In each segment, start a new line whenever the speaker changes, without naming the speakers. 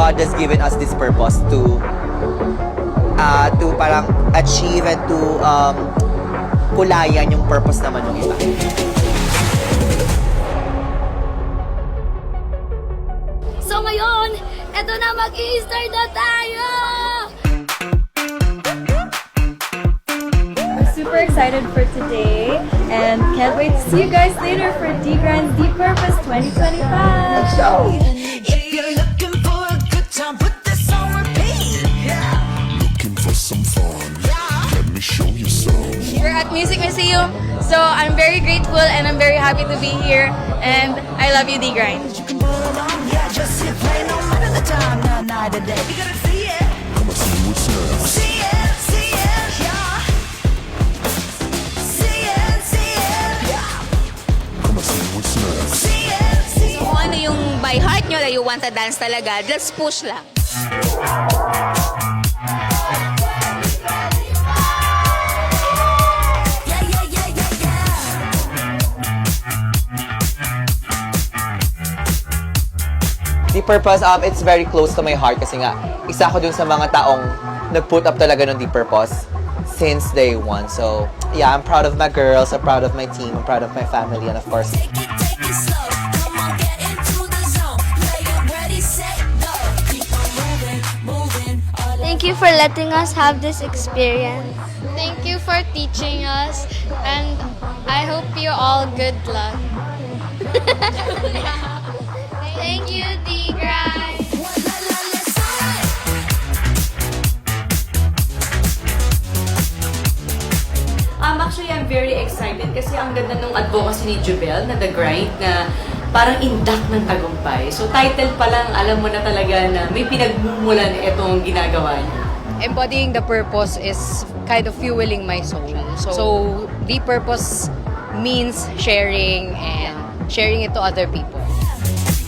God has given us this purpose to parang achieve and to kulayan yung purpose naman ng iba.
So ngayon, eto na, mag-i-start na tayo!
I'm super excited for today and can't wait to see you guys later for D-Grand's D-Purpose 2025! Let's go!
If you're looking for a good time, put this on repeat.
Looking for some fun? Let me show you some.
We're at Music Museum, so I'm very grateful and I'm very happy to be here. And I love you, D-Grind.
You can pull along, yeah, just sit play no matter the time, night or day. You gotta see it,
Come and see what's next.
see it, yeah. See it, yeah.
Come and see what's next.
See it.
Kung ano yung by heart nyo that you want to dance talaga, just push lang.
Yeah, yeah, yeah, yeah, yeah.
The purpose, it's very close to my heart kasi nga, isa ako dun sa mga taong nag-put up talaga ng The Purpose since day one. So, yeah, I'm proud of my girls, I'm proud of my team, I'm proud of my family, and of course,
Take it slow. Come on, get into the zone. Play it ready, set, go. Keep on moving. All
Thank you for letting us have this experience.
Thank you for teaching us, and I hope you all good luck. Thank you, D-Grind.
la la, let's ride.
Actually, I'm very excited kasi ang ganda ng advocacy ni Jubel na The Grind na parang indak ng tagumpay. So title pa lang, alam mo na talaga na may pinagmumulan itong ginagawa niya.
Embodying the purpose is kind of fueling my soul. So the purpose means sharing and sharing it to other people.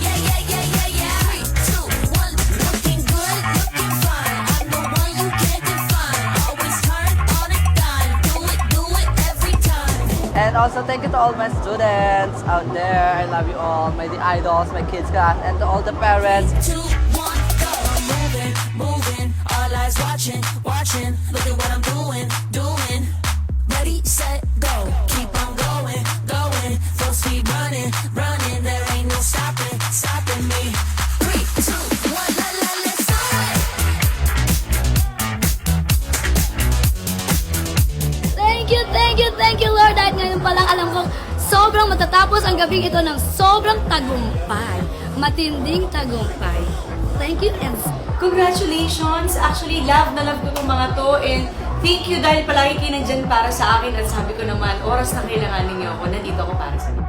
Yeah, yeah, yeah, yeah, yeah. 3, 2, 1. Looking good, looking fine. I'm the one you can't define. Always turn on a dime. Do it every time.
And also thank you to all my students out there. I love you all, my idols, my kids class, and to all the parents.
2, 1, go. I'm moving. All eyes watching. Look at what I'm doing. Ready, set, go. Keep on going. Full speed running. There ain't no stopping me. 3, 2, 1, la la, let's ride.
Thank you, Lord. Dahil ngayon pa lang alam kong sobrang matatapos ang gabing ito ng sobrang tagumpay. Matinding tagumpay. Thank you, and
Congratulations! Actually, love na love ko itong mga to and thank you dahil palagi kayo nandyan para sa akin at sabi ko naman, oras na kailangan ninyo ako, nandito ako para sa inyo.